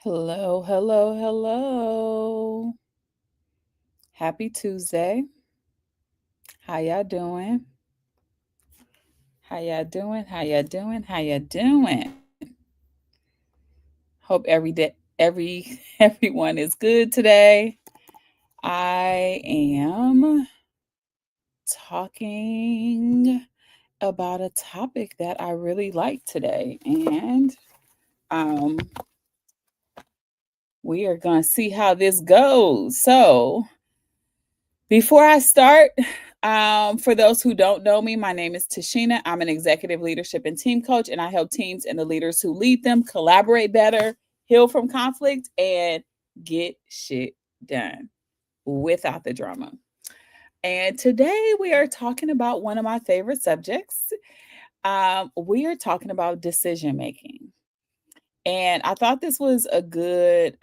Hello, hello, hello. Happy Tuesday. How y'all doing? How y'all doing? How y'all doing? How y'all doing? Hope everyone is good today. I am talking about a topic that I really like today, and um, we are going to see how this goes. So, before I start, for those who don't know me, my name is Tashina. I'm an executive leadership and team coach, and I help teams and the leaders who lead them collaborate better, heal from conflict, and get shit done without the drama. And today we are talking about one of my favorite subjects. We are talking about decision making. And I thought this was a good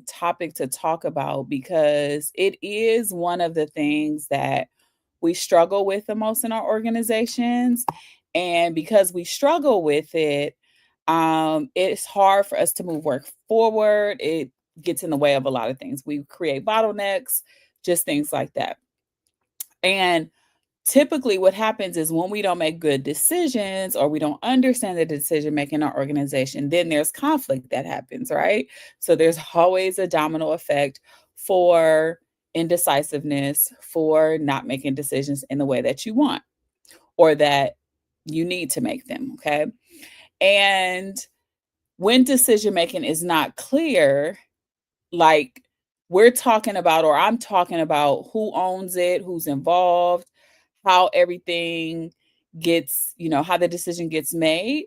topic to talk about because it is one of the things that we struggle with the most in our organizations. And because we struggle with it, it's hard for us to move work forward. It gets in the way of a lot of things. We create bottlenecks, just things like that. And typically what happens is when we don't make good decisions or we don't understand the decision making in our organization, then there's conflict that happens, right? So there's always a domino effect for indecisiveness, for not making decisions in the way that you want or that you need to make them, okay? And when decision making is not clear, like we're talking about, or I'm talking about who owns it, who's involved, how everything gets, how the decision gets made.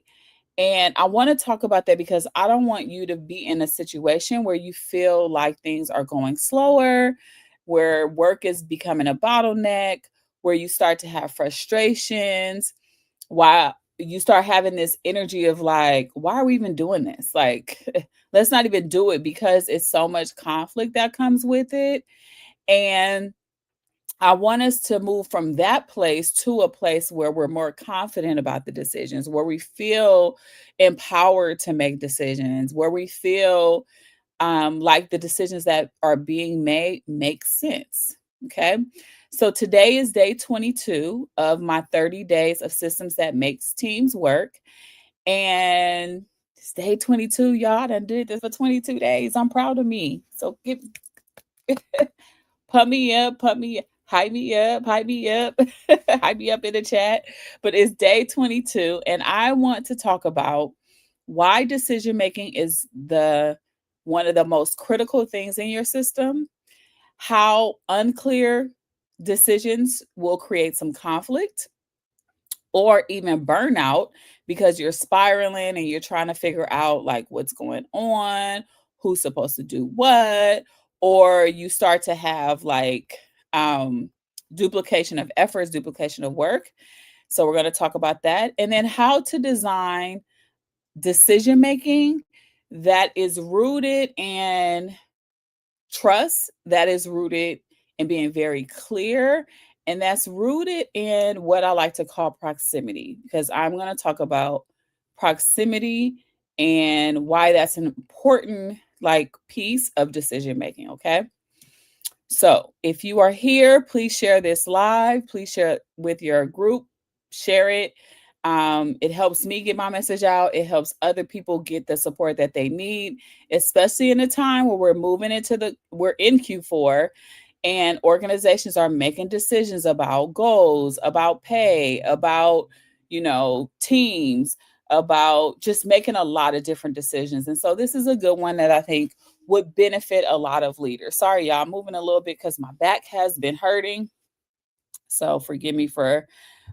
And I want to talk about that because I don't want you to be in a situation where you feel like things are going slower, where work is becoming a bottleneck, where you start to have frustrations, why you start having this energy of like, why are we even doing this? Like, let's not even do it because it's so much conflict that comes with it. And I want us to move from that place to a place where we're more confident about the decisions, where we feel empowered to make decisions, where we feel like the decisions that are being made make sense. Okay. So today is day 22 of my 30 days of systems that makes teams work. And it's day 22, y'all. I done did this for 22 days. I'm proud of me. So give pump me up, hype me up, hype me up, hype me up in the chat. But it's day 22, and I want to talk about why decision making is the one of the most critical things in your system, how unclear decisions will create some conflict or even burnout because you're spiraling and you're trying to figure out like what's going on, who's supposed to do what, or you start to have like duplication of efforts, duplication of work. So we're going to talk about that, and then how to design decision making that is rooted in trust, that is rooted in being very clear, and that's rooted in what I like to call proximity, because I'm going to talk about proximity and why that's an important like piece of decision making. Okay. So if you are here, please share this live. Please share it with your group. Share it. It helps me get my message out. It helps other people get the support that they need, especially in a time where we're in Q4 and organizations are making decisions about goals, about pay, about, teams, about just making a lot of different decisions. And so this is a good one that I think would benefit a lot of leaders. Sorry, y'all, I'm moving a little bit because my back has been hurting. So forgive me for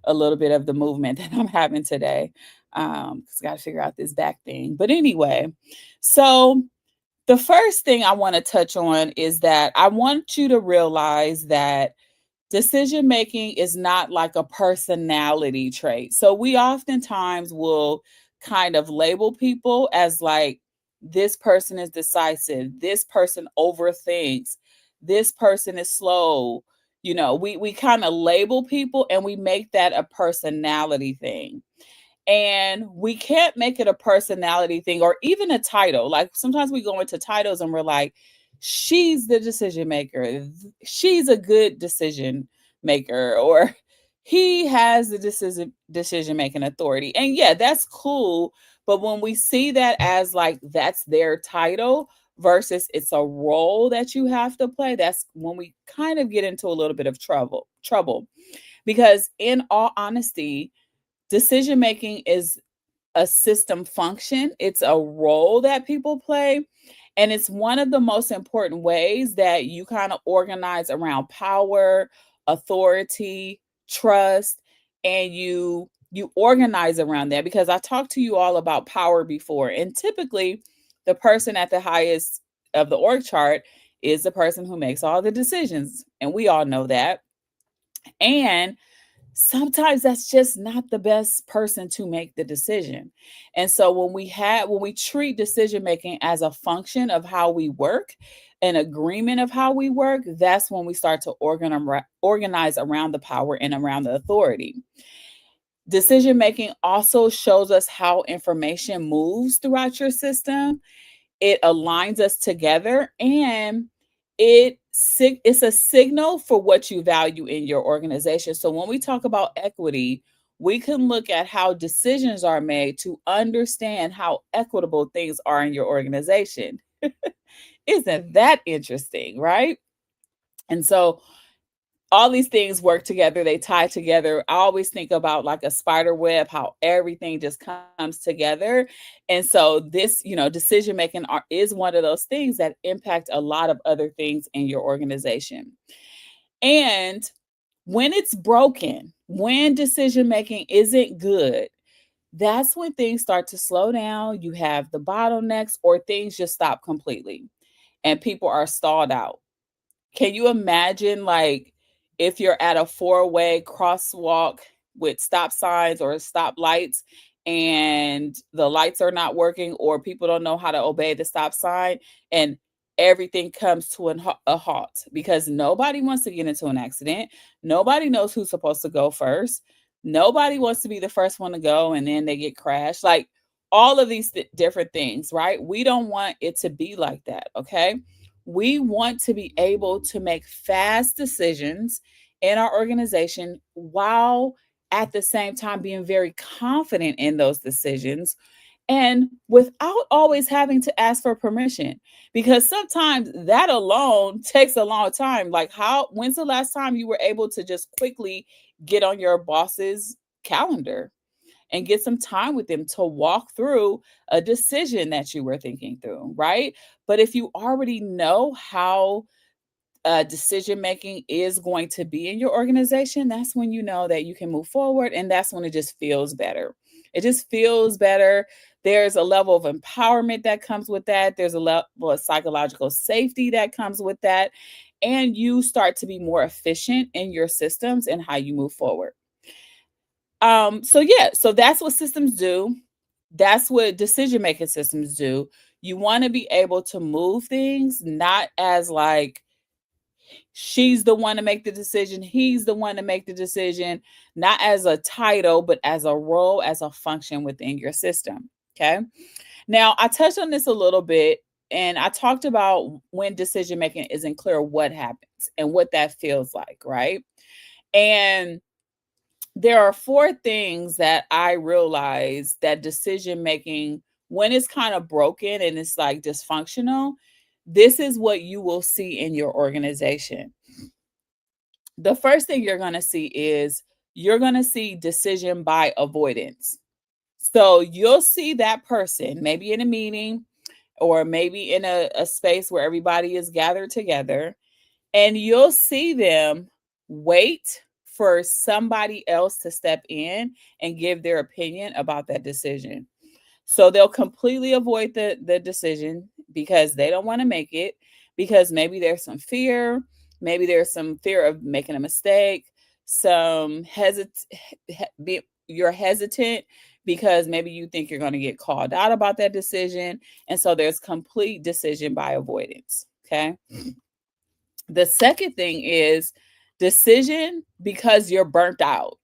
a little bit of the movement that I'm having today. Because I got to figure out this back thing. But anyway, so the first thing I want to touch on is that I want you to realize that decision making is not like a personality trait. So we oftentimes will kind of label people as like, this person is decisive, this person overthinks, this person is slow. We kind of label people and we make that a personality thing. And we can't make it a personality thing or even a title. Like sometimes we go into titles and we're like, she's the decision maker. She's a good decision maker, or he has the decision making authority. And yeah, that's cool. But when we see that as like that's their title versus it's a role that you have to play, that's when we kind of get into a little bit of trouble. Because in all honesty, decision making is a system function, it's a role that people play. And it's one of the most important ways that you kind of organize around power, authority, trust, and you organize around that because I talked to you all about power before. And typically, the person at the highest of the org chart is the person who makes all the decisions. And we all know that. And sometimes that's just not the best person to make the decision. And so when we treat decision making as a function of how we work, an agreement of how we work, that's when we start to organize around the power and around the authority. Decision making also shows us how information moves throughout your system. It aligns us together, and it's a signal for what you value in your organization. So when we talk about equity, we can look at how decisions are made to understand how equitable things are in your organization. Isn't that interesting, right? And so all these things work together, they tie together. I always think about like a spider web, how everything just comes together. And so this, decision making is one of those things that impact a lot of other things in your organization. And when it's broken, when decision making isn't good, that's when things start to slow down. You have the bottlenecks or things just stop completely and people are stalled out. Can you imagine, like, if you're at a four-way crosswalk with stop signs or stop lights and the lights are not working or people don't know how to obey the stop sign and everything comes to a halt because nobody wants to get into an accident. Nobody knows who's supposed to go first. Nobody wants to be the first one to go and then they get crashed. Like all of these different things, right? We don't want it to be like that, okay? We want to be able to make fast decisions in our organization while at the same time being very confident in those decisions and without always having to ask for permission because sometimes that alone takes a long time. Like when's the last time you were able to just quickly get on your boss's calendar and get some time with them to walk through a decision that you were thinking through, right? But if you already know how decision making is going to be in your organization, that's when you know that you can move forward. And that's when it just feels better. It just feels better. There's a level of empowerment that comes with that. There's a level of psychological safety that comes with that. And you start to be more efficient in your systems and how you move forward. So that's what systems do. That's what decision making systems do. You want to be able to move things not as like she's the one to make the decision, he's the one to make the decision, not as a title, but as a role, as a function within your system. Okay. Now, I touched on this a little bit and I talked about when decision making isn't clear what happens and what that feels like, right? And there are four things that I realize that decision making, when it's kind of broken and it's like dysfunctional, this is what you will see in your organization. The first thing you're going to see is you're going to see decision by avoidance. So you'll see that person maybe in a meeting or maybe in a space where everybody is gathered together, and you'll see them wait for somebody else to step in and give their opinion about that decision. So they'll completely avoid the decision because they don't want to make it, because maybe there's some fear, maybe there's some fear of making a mistake, some you're hesitant because maybe you think you're going to get called out about that decision. And so there's complete decision by avoidance. Okay. The second thing is decision because you're burnt out.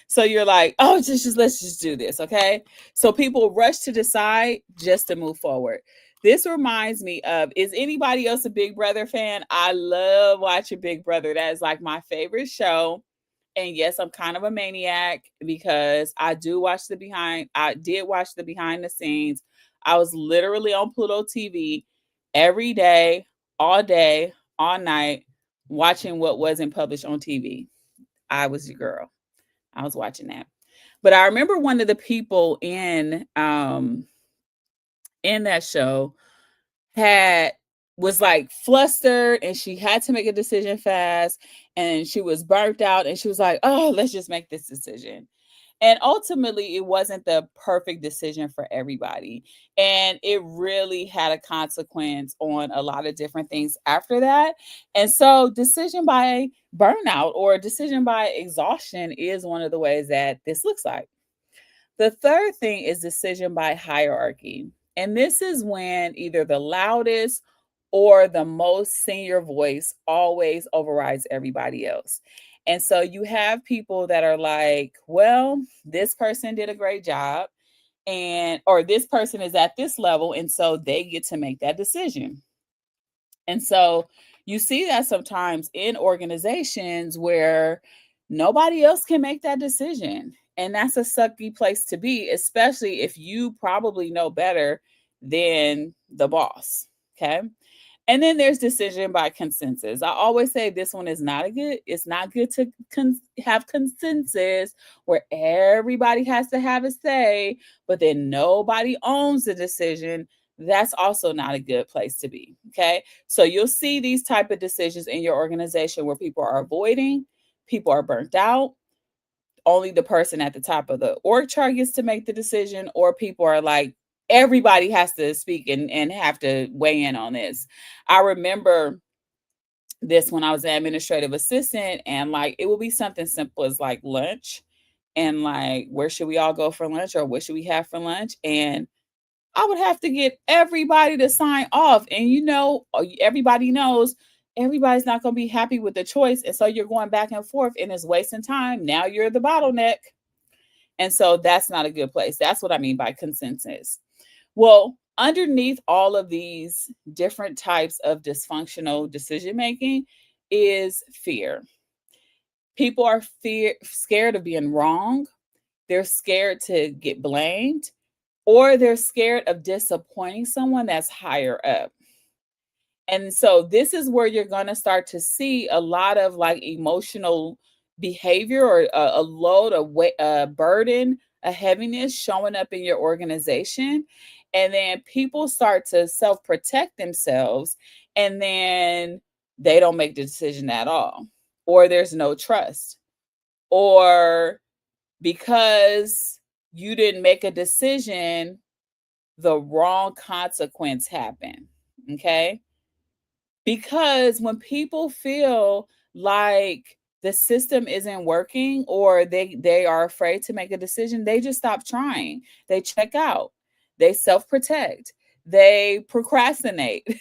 So you're like, oh, just let's just do this, okay? So people rush to decide just to move forward. This reminds me of, is anybody else a Big Brother fan? I love watching Big Brother. That is like my favorite show. And yes, I'm kind of a maniac because I did watch the behind the scenes. I was literally on Pluto TV every day, all night, watching what wasn't published on TV. I was your girl. I was watching that. But I remember one of the people in that show had was like flustered, and she had to make a decision fast, and she was burnt out, and she was like, oh, let's just make this decision. And ultimately it wasn't the perfect decision for everybody, and it really had a consequence on a lot of different things after that. And so decision by burnout or decision by exhaustion is one of the ways that this looks like. The third thing is decision by hierarchy. And this is when either the loudest or the most senior voice always overrides everybody else. And so you have people that are like, well, this person did a great job, and or this person is at this level, and so they get to make that decision. And so you see that sometimes in organizations where nobody else can make that decision. And that's a sucky place to be, especially if you probably know better than the boss. Okay. And then there's decision by consensus. I always say this one is not a good, it's not good to have consensus where everybody has to have a say, but then nobody owns the decision. That's also not a good place to be. Okay. So you'll see these type of decisions in your organization where people are avoiding, people are burnt out, only the person at the top of the org chart gets to make the decision, or people are like, everybody has to speak and have to weigh in on this. I remember this when I was an administrative assistant, and like it will be something simple as like lunch, and like, where should we all go for lunch, or what should we have for lunch? And I would have to get everybody to sign off. And everybody knows everybody's not going to be happy with the choice. And so you're going back and forth, and it's wasting time. Now you're the bottleneck. And so that's not a good place. That's what I mean by consensus. Well, underneath all of these different types of dysfunctional decision making is fear. People are scared of being wrong. They're scared to get blamed, or they're scared of disappointing someone that's higher up. And so this is where you're going to start to see a lot of like emotional behavior, or a load, of weight, a burden, a heaviness showing up in your organization. And then people start to self protect themselves, and then they don't make the decision at all, or there's no trust, or because you didn't make a decision, the wrong consequence happened. Okay. Because when people feel like the system isn't working, or they are afraid to make a decision, they just stop trying. They check out. They self-protect. They procrastinate.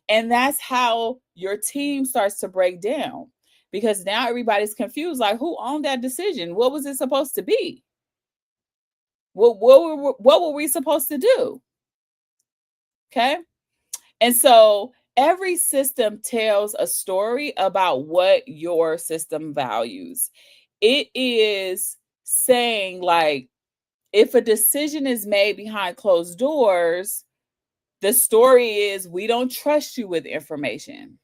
And that's how your team starts to break down, because now everybody's confused, like, who owned that decision? What was it supposed to be? What were we supposed to do? Okay. And so every system tells a story about what your system values. It is saying, like, if a decision is made behind closed doors, the story is, we don't trust you with information.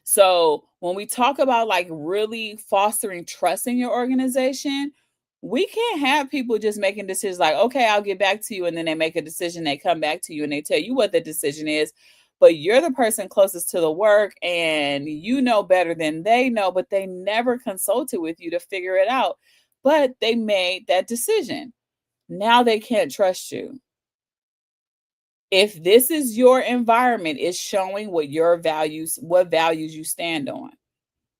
So when we talk about like really fostering trust in your organization, we can't have people just making decisions like, okay, I'll get back to you. And then they make a decision, they come back to you and they tell you what the decision is. But you're the person closest to the work, and you know better than they know, but they never consulted with you to figure it out. But they made that decision. Now they can't trust you. If this is your environment, it's showing what values you stand on.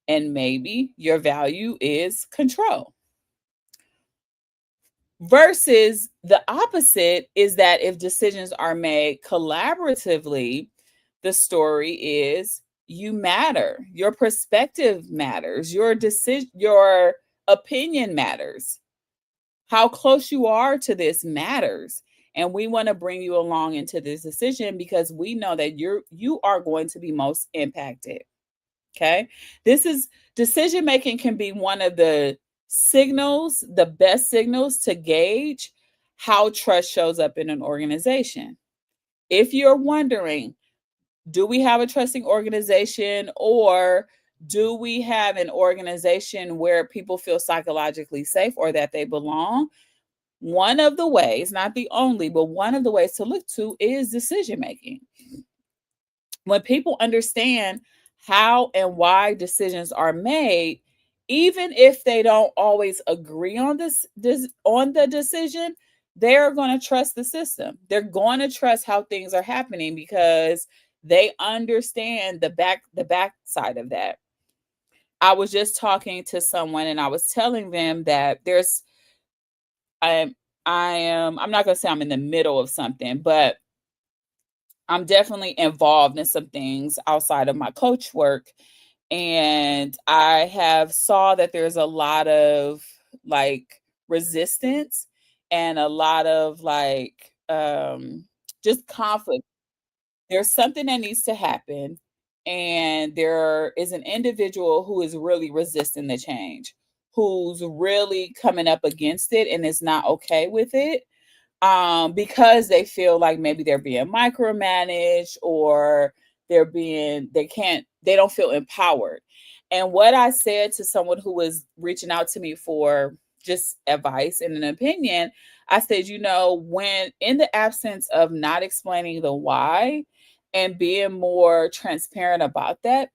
And maybe your value is control. Versus the opposite is that if decisions are made collaboratively, the story is, you matter. Your perspective matters. Your decision, your opinion matters. How close you are to this matters. And we want to bring you along into this decision because we know that you are going to be most impacted. Okay. This is decision making can be one of the signals, the best signals to gauge how trust shows up in an organization. If you're wondering, do we have a trusting organization, or do we have an organization where people feel psychologically safe or that they belong? One of the ways, not the only, but one of the ways to look to is decision making. When people understand how and why decisions are made, even if they don't always agree on this on the decision, they're going to trust the system. They're going to trust how things are happening because they understand the back side of that. I was just talking to someone and I was telling them that I'm I'm not going to say I'm in the middle of something, but I'm definitely involved in some things outside of my coach work. And I have saw that there's a lot of like resistance and a lot of like just conflict. There's something that needs to happen. And there is an individual who is really resisting the change, who's really coming up against it and is not okay with it, because they feel like maybe they're being micromanaged or they don't feel empowered. And what I said to someone who was reaching out to me for just advice and an opinion, I said, when in the absence of not explaining the why and being more transparent about that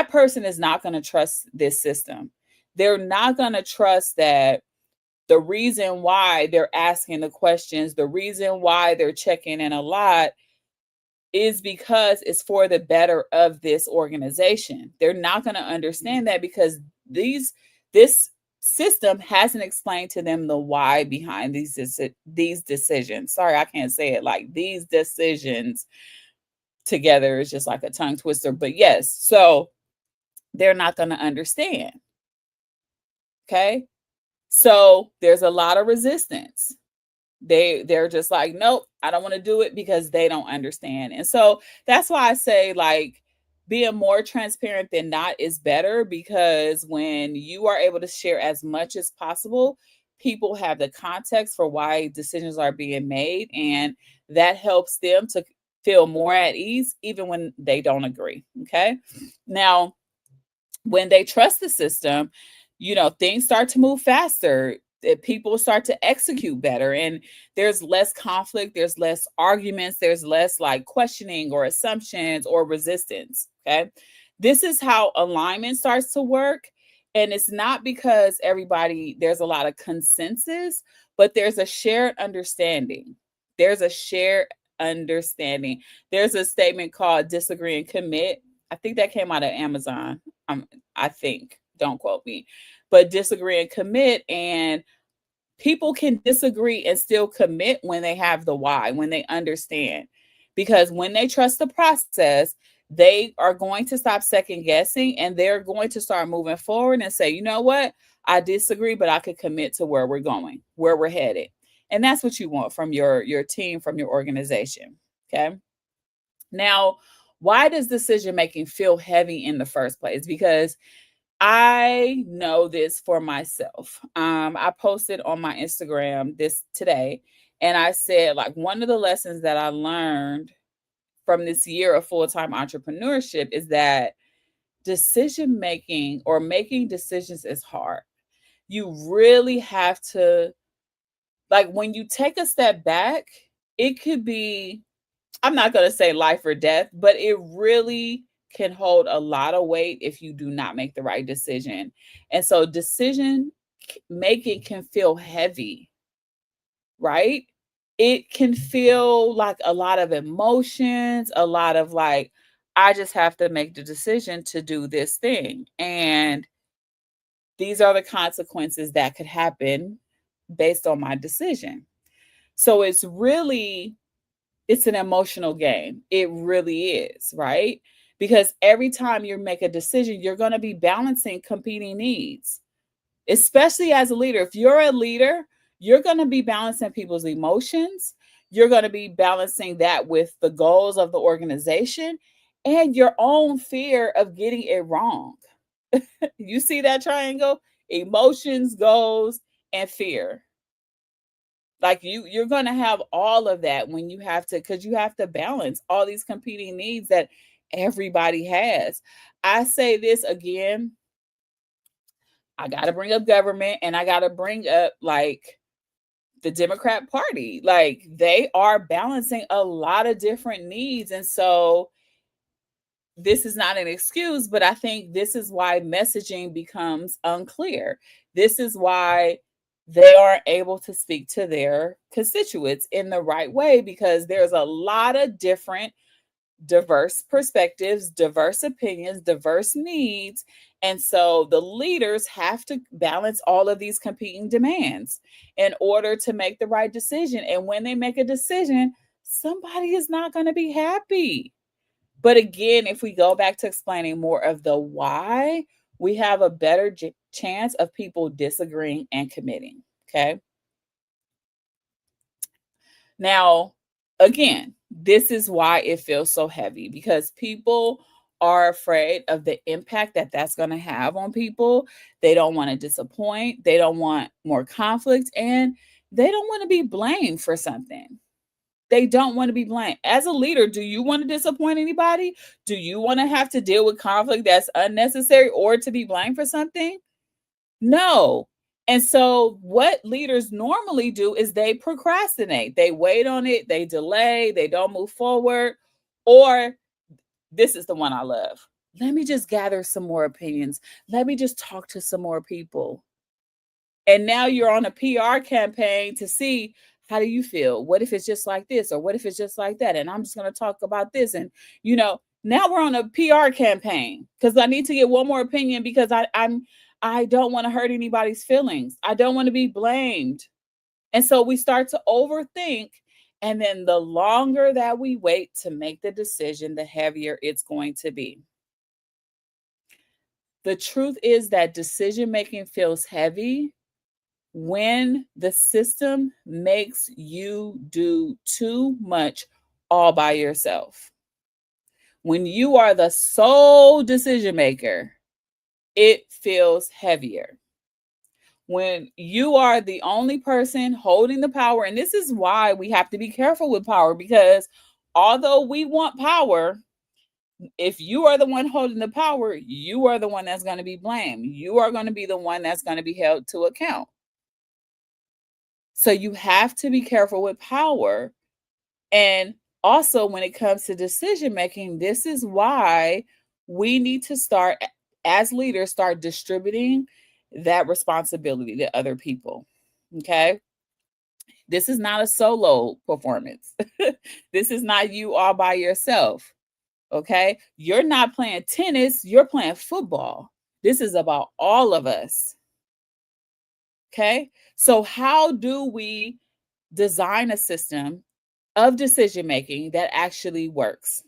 person is not going to trust this system. They're not going to trust that the reason why they're asking the questions, the reason why they're checking in a lot is because it's for the better of this organization. They're not going to understand that because this system hasn't explained to them the why behind these decisions. Sorry, I can't say it like these decisions together is just like a tongue twister, but yes. So they're not going to understand. Okay? So there's a lot of resistance. They're just like, nope, I don't want to do it because they don't understand. And so that's why I say like being more transparent than not is better, because when you are able to share as much as possible, people have the context for why decisions are being made, and that helps them to feel more at ease even when they don't agree. Okay? Now, when they trust the system, things start to move faster. People start to execute better, and there's less conflict, there's less arguments, there's less like questioning or assumptions or resistance. Okay. This is how alignment starts to work. And it's not because there's a lot of consensus, but there's a shared understanding. There's a shared understanding. There's a statement called disagree and commit. I think that came out of Amazon. I think, don't quote me, but disagree and commit. And people can disagree and still commit when they have the why, when they understand. Because when they trust the process, they are going to stop second guessing and they're going to start moving forward and say, you know what? I disagree, but I could commit to where we're going, where we're headed. And that's what you want from your team, from your organization. Okay. Now, why does decision making feel heavy in the first place? Because I know this for myself. I posted on my Instagram this today, and I said, like, one of the lessons that I learned from this year of full-time entrepreneurship is that decision making or making decisions is hard. You really have to, like, when you take a step back, it could be, I'm not going to say life or death, but it really can hold a lot of weight if you do not make the right decision. And so making can feel heavy, right? It can feel like a lot of emotions, a lot of like, I just have to make the decision to do this thing. And these are the consequences that could happen based on my decision. So it's an emotional game. It really is, right? Because every time you make a decision, you're going to be balancing competing needs. especially as a leader. If you're a leader, you're going to be balancing people's emotions. You're going to be balancing that with the goals of the organization and your own fear of getting it wrong. You see that triangle? Emotions, goals, and fear. Like you're going to have all of that when you have to, because you have to balance all these competing needs that everybody has. I say this again, I got to bring up government, and I got to bring up like the Democrat Party. Like they are balancing a lot of different needs. And so this is not an excuse, but I think this is why messaging becomes unclear. This is why they aren't able to speak to their constituents in the right way, because there's a lot of different diverse perspectives, diverse opinions, diverse needs. And so the leaders have to balance all of these competing demands in order to make the right decision. And when they make a decision, somebody is not going to be happy. But again, if we go back to explaining more of the why, we have a better chance of people disagreeing and committing. Okay. Now, again, this is why it feels so heavy, because people are afraid of the impact that that's going to have on people. They don't want to disappoint. They don't want more conflict, and they don't want to be blamed for something. They don't want to be blamed. As a leader, do you want to disappoint anybody? Do you want to have to deal with conflict that's unnecessary or to be blamed for something? No. And so, what leaders normally do is they procrastinate. They wait on it, they delay, they don't move forward. Or, this is the one I love. Let me just gather some more opinions. Let me just talk to some more people. And now you're on a PR campaign to see, how do you feel? What if it's just like this? Or what if it's just like that? And I'm just going to talk about this. And, now we're on a PR campaign because I need to get one more opinion, because I don't want to hurt anybody's feelings. I don't want to be blamed. And so we start to overthink. And then the longer that we wait to make the decision, the heavier it's going to be. The truth is that decision making feels heavy when the system makes you do too much all by yourself. When you are the sole decision maker, it feels heavier. When you are the only person holding the power, and this is why we have to be careful with power, because although we want power, if you are the one holding the power, you are the one that's going to be blamed. You are going to be the one that's going to be held to account. So you have to be careful with power. And also, when it comes to decision making, this is why we need to start, as leaders, start distributing that responsibility to other people. Okay. This is not a solo performance. This is not you all by yourself. Okay. You're not playing tennis, you're playing football. This is about all of us. Okay. So, how do we design a system of decision making that actually works?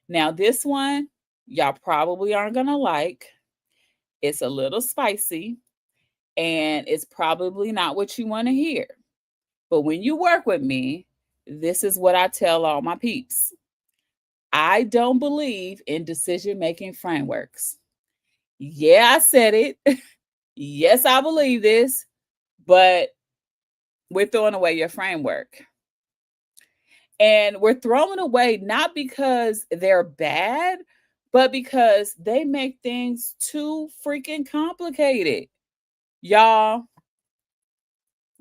Now, this one, y'all probably aren't going to like. It's a little spicy, and it's probably not what you want to hear. But when you work with me, this is what I tell all my peeps. I don't believe in decision making frameworks. Yeah, I said it. Yes, I believe this, but we're throwing away your framework. And we're throwing away not because they're bad, but because they make things too freaking complicated. Y'all,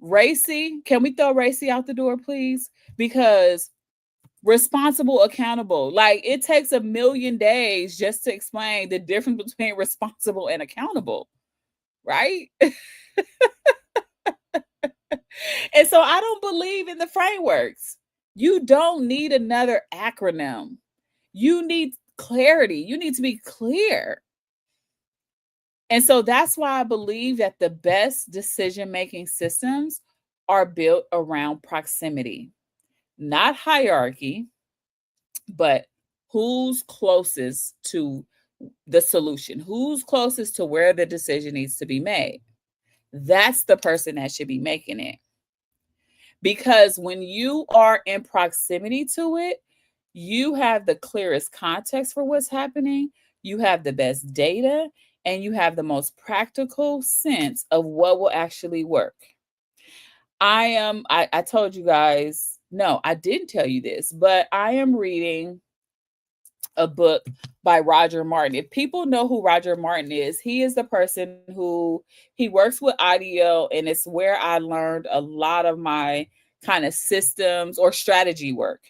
racy, can we throw racy out the door, please? Because responsible, accountable, like it takes a million days just to explain the difference between responsible and accountable, right? And so I don't believe in the frameworks. You don't need another acronym. You need clarity. You need to be clear. And so that's why I believe that the best decision making systems are built around proximity, not hierarchy, but who's closest to the solution, who's closest to where the decision needs to be made. That's the person that should be making it. Because when you are in proximity to it, you have the clearest context for what's happening, you have the best data, and you have the most practical sense of what will actually work. I told you guys, no, I didn't tell you this, but I am reading a book by Roger Martin. If people know who Roger Martin is, he is the person who he works with audio, and it's where I learned a lot of my kind of systems or strategy work.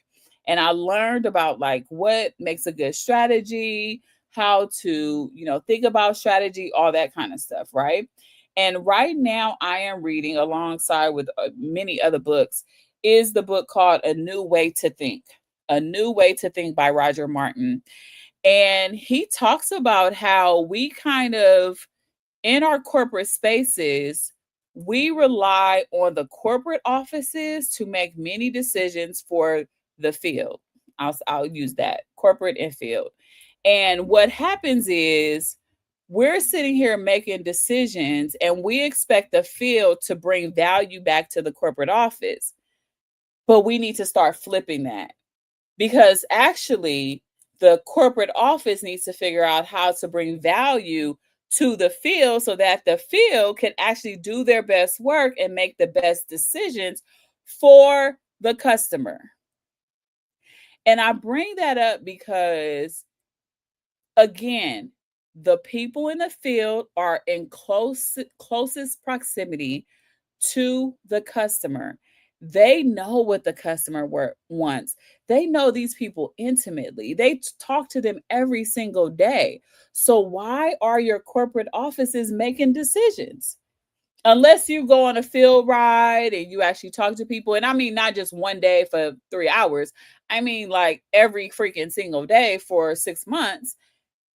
And I learned about like what makes a good strategy, how to, think about strategy, all that kind of stuff, right? And right now I am reading alongside with many other books is the book called A New Way to Think. A New Way to Think by Roger Martin. And he talks about how we kind of, in our corporate spaces, we rely on the corporate offices to make many decisions for the field. I'll use that corporate and field. And what happens is we're sitting here making decisions and we expect the field to bring value back to the corporate office. But we need to start flipping that because actually the corporate office needs to figure out how to bring value to the field so that the field can actually do their best work and make the best decisions for the customer. And I bring that up because, again, the people in the field are in closest proximity to the customer. They know what the customer wants. They know these people intimately. They talk to them every single day. So why are your corporate offices making decisions? Unless you go on a field ride and you actually talk to people, and I mean not just one day for 3 hours. I mean like every freaking single day for 6 months,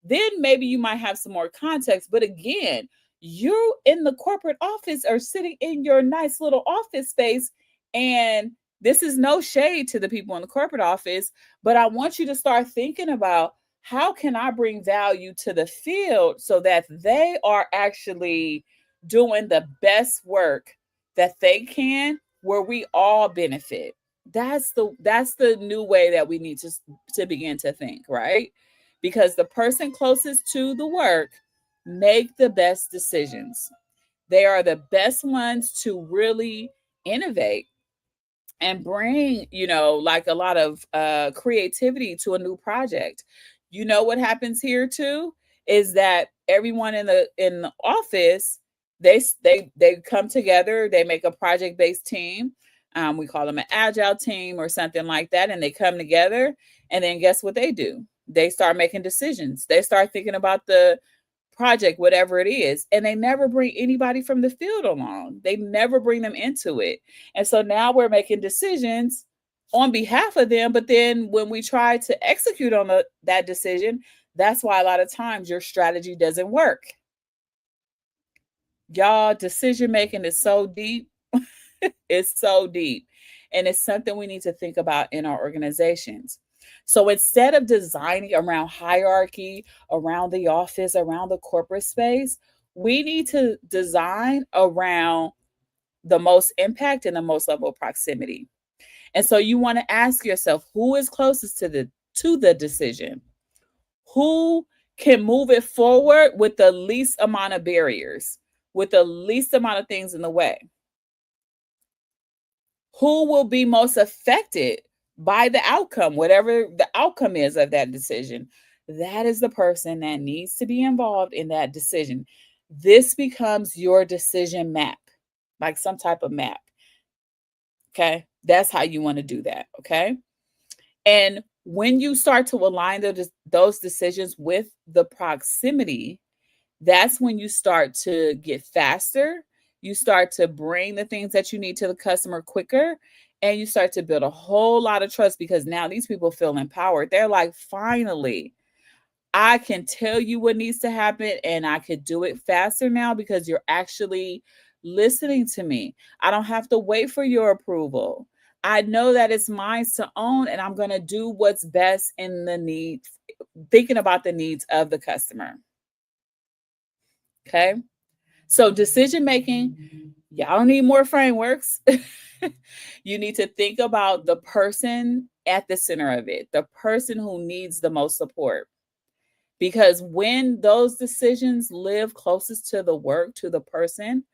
then maybe you might have some more context. But again, you in the corporate office are sitting in your nice little office space. And this is no shade to the people in the corporate office, but I want you to start thinking about how can I bring value to the field so that they are actually doing the best work that they can where we all benefit. That's the new way that we need to begin to think, right? Because the person closest to the work make the best decisions. They are the best ones to really innovate and bring, like a lot of creativity to a new project. You know what happens here too is that everyone in the office, they come together, they make a project-based team. We call them an agile team or something like that, and they come together, and then guess what they do? They start making decisions. They start thinking about the project, whatever it is. And they never bring anybody from the field along. They never bring them into it. And so now we're making decisions on behalf of them. But then when we try to execute on that decision, that's why a lot of times your strategy doesn't work. Y'all, decision making is so deep. It's so deep. And it's something we need to think about in our organizations. So instead of designing around hierarchy, around the office, around the corporate space, we need to design around the most impact and the most level of proximity. And so you want to ask yourself, who is closest to the decision? Who can move it forward with the least amount of barriers, with the least amount of things in the way? Who will be most affected by the outcome, whatever the outcome is of that decision? That is the person that needs to be involved in that decision. This becomes your decision map, like some type of map. Okay. That's how you want to do that. Okay. And when you start to align those decisions with the proximity, that's when you start to get faster. You start to bring the things that you need to the customer quicker, and you start to build a whole lot of trust because now these people feel empowered. They're like, finally, I can tell you what needs to happen and I could do it faster now because you're actually listening to me. I don't have to wait for your approval. I know that it's mine to own, and I'm going to do what's best in the needs, thinking about the needs of the customer. Okay. So decision making, y'all need more frameworks. You need to think about the person at the center of it, the person who needs the most support. Because when those decisions live closest to the work, to the person,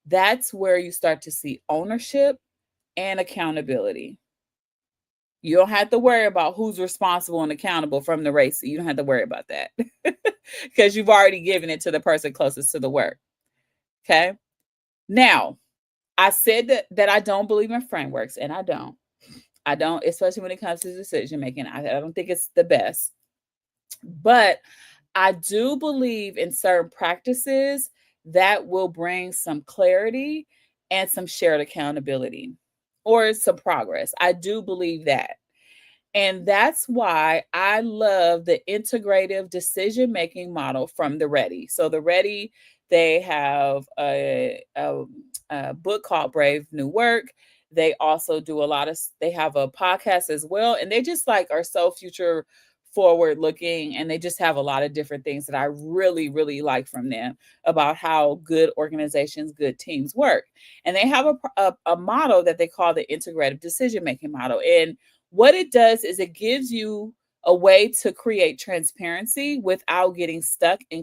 that's where you start to see ownership and accountability. You don't have to worry about who's responsible and accountable from the race. You don't have to worry about that because you've already given it to the person closest to the work. Okay. Now, I said that I don't believe in frameworks, and I don't. I don't, especially when it comes to decision making. I don't think it's the best. But I do believe in certain practices that will bring some clarity and some shared accountability or some progress. I do believe that. And that's why I love the integrative decision making model from the Ready. So, the Ready, they have a book called Brave New Work. They also do a lot of, they have a podcast as well. And they just like are so future forward looking. And they just have a lot of different things that I really, really like from them about how good organizations, good teams work. And they have a model that they call the integrative decision making model. And what it does is it gives you a way to create transparency without getting stuck in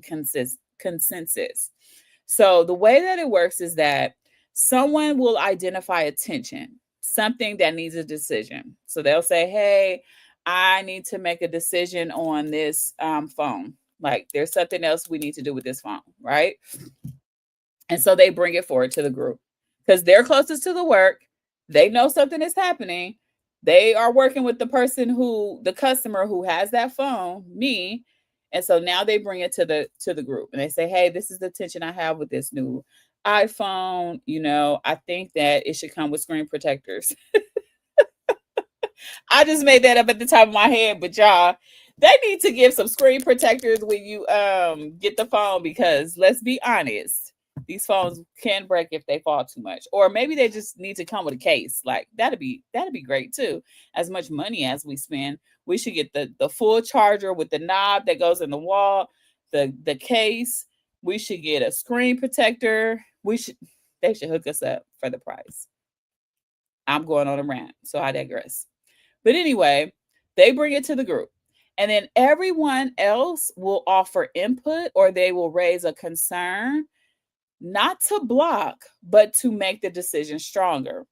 consensus. So the way that it works is that someone will identify a tension, something that needs a decision. So they'll say, hey, I need to make a decision on this phone. Like there's something else we need to do with this phone, right? And so they bring it forward to the group because they're closest to the work. They know something is happening. They are working with the person the customer who has that phone, me. And so now they bring it to the group and they say, hey, this is the tension I have with this new iPhone. I think that it should come with screen protectors. I just made that up at the top of my head, but y'all, they need to give some screen protectors when you get the phone because let's be honest, these phones can break if they fall too much. Or maybe they just need to come with a case. Like that'd be great too. As much money as we spend, we should get the full charger with the knob that goes in the wall, the case. We should get a screen protector. They should hook us up for the price. I'm going on a rant, so I digress. But anyway, they bring it to the group. And then everyone else will offer input or they will raise a concern, not to block, but to make the decision stronger.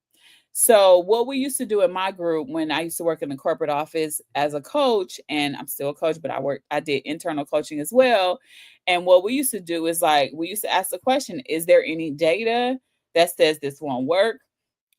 So, what we used to do in my group when I used to work in the corporate office as a coach, and I'm still a coach, but I did internal coaching as well. And what we used to do is we used to ask the question, is there any data that says this won't work?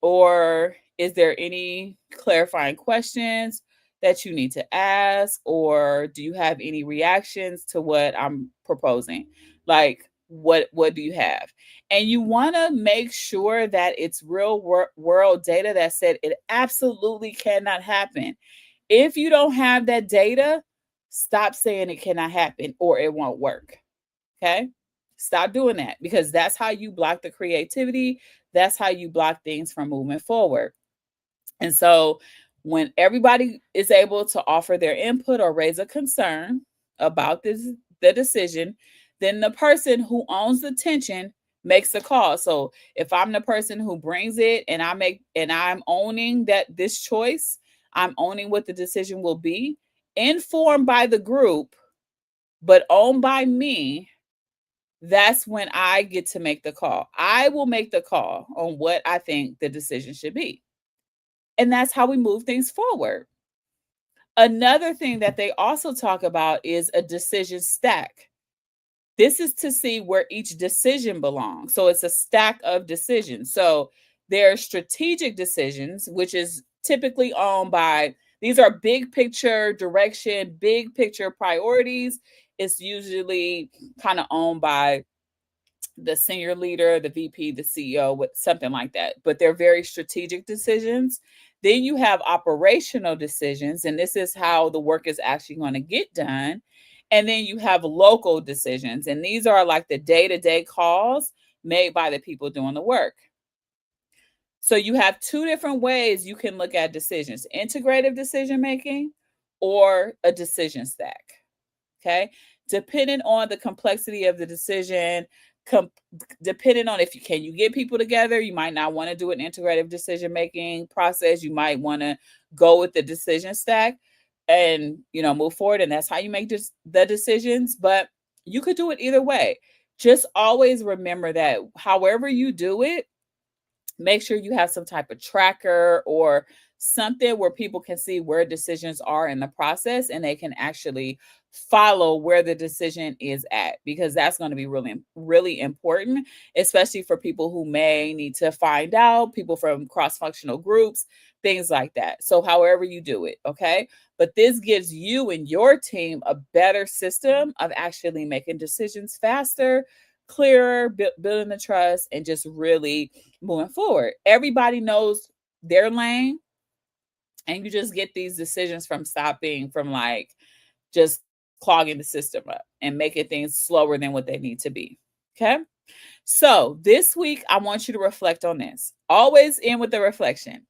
Or is there any clarifying questions that you need to ask? Or do you have any reactions to what I'm proposing? Like, what do you have? And you want to make sure that it's real world data that said it absolutely cannot happen. If you don't have that data, stop saying it cannot happen or it won't work. Okay? Stop doing that because that's how you block the creativity. That's how you block things from moving forward. And so when everybody is able to offer their input or raise a concern about the decision, then the person who owns the tension makes the call. So if I'm the person who brings it and I'm owning that this choice, I'm owning what the decision will be, informed by the group, but owned by me, that's when I get to make the call. I will make the call on what I think the decision should be. And that's how we move things forward. Another thing that they also talk about is a decision stack. This is to see where each decision belongs. So it's a stack of decisions. So there are strategic decisions, which is typically owned by, these are big picture direction, big picture priorities. It's usually kind of owned by the senior leader, the VP, the CEO, with something like that. But they're very strategic decisions. Then you have operational decisions, and this is how the work is actually going to get done. And then you have local decisions, and these are like the day-to-day calls made by the people doing the work. So you have two different ways you can look at decisions: integrative decision making or a decision stack. Okay. Depending on the complexity of the decision, com- depending on if you can you get people together, you might not want to do an integrative decision making process. You might want to go with the decision stack and move forward, and that's how you make the decisions. But you could do it either way. Just always remember that however you do it, make sure you have some type of tracker or something where people can see where decisions are in the process and they can actually follow where the decision is at, because that's going to be really really important, especially for people who may need to find out, people from cross-functional groups, things like that. So however you do it, okay, but this gives you and your team a better system of actually making decisions faster, clearer, building the trust, and just really moving forward. Everybody knows their lane, and you just get these decisions from stopping from like just clogging the system up and making things slower than what they need to be. Okay. So this week, I want you to reflect on this. Always end with the reflection.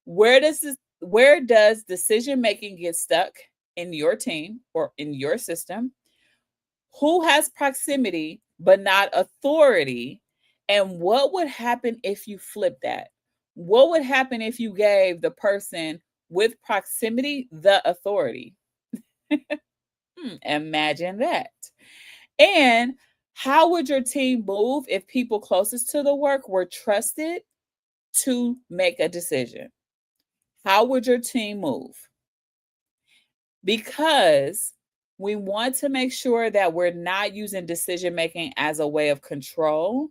Where does decision making get stuck in your team or in your system? Who has proximity but not authority? And what would happen if you flip that? What would happen if you gave the person with proximity the authority? Imagine that. And how would your team move if people closest to the work were trusted to make a decision? How would your team move? Because we want to make sure that we're not using decision making as a way of control,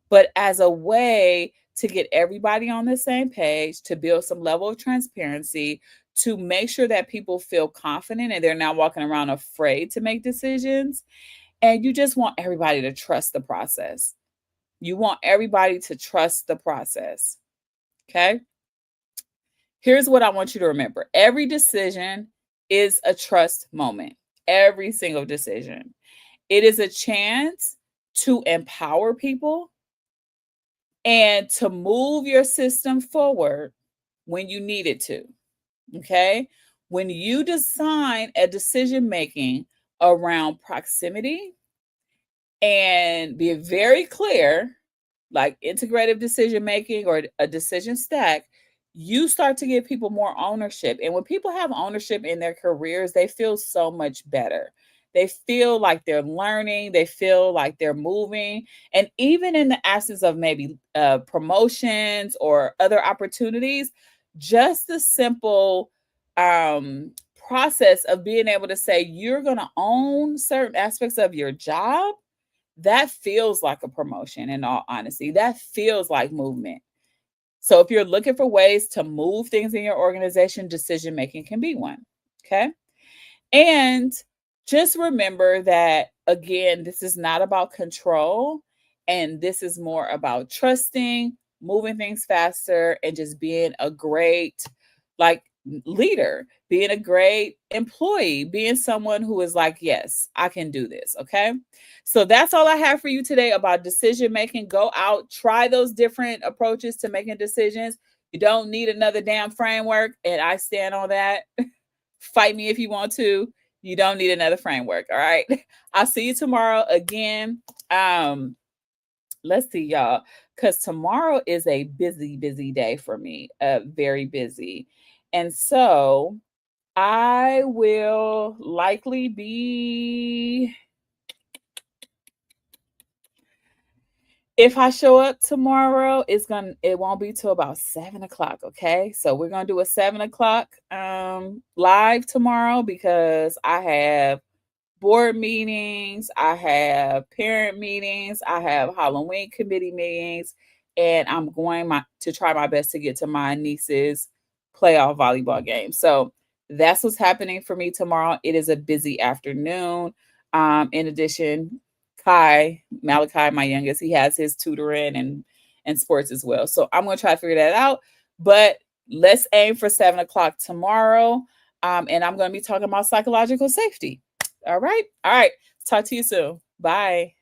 but as a way to get everybody on the same page, to build some level of transparency, to make sure that people feel confident and they're not walking around afraid to make decisions. And you just want everybody to trust the process. You want everybody to trust the process. Okay. Here's what I want you to remember. Every decision is a trust moment. Every single decision. It is a chance to empower people and to move your system forward when you need it to. Okay? When you design a decision making around proximity and be very clear, like integrative decision making or a decision stack, you start to give people more ownership. And when people have ownership in their careers, they feel so much better. They feel like they're learning, they feel like they're moving. And even in the absence of maybe promotions or other opportunities, just the simple process of being able to say you're going to own certain aspects of your job, that feels like a promotion. In all honesty, that feels like movement. So if you're looking for ways to move things in your organization, decision making can be one. Okay. And just remember that, again, this is not about control. And this is more about trusting, moving things faster, and just being a great, like, leader, being a great employee, being someone who is like, yes, I can do this. Okay. So that's all I have for you today about decision making. Go out, try those different approaches to making decisions. You don't need another damn framework. And I stand on that. Fight me if you want to. You don't need another framework. All right. I'll see you tomorrow again. Let's see, y'all, because tomorrow is a busy, busy day for me. Very busy. And so I will likely be, if I show up tomorrow, it won't be till about 7 o'clock. Okay. So we're gonna do a 7 o'clock live tomorrow because I have board meetings, I have parent meetings, I have Halloween committee meetings, and I'm going to try my best to get to my niece's playoff volleyball game. So that's what's happening for me tomorrow. It is a busy afternoon. In addition, Malachi, my youngest, he has his tutoring and sports as well. So I'm going to try to figure that out. But let's aim for 7 o'clock tomorrow. And I'm going to be talking about psychological safety. All right. All right. Talk to you soon. Bye.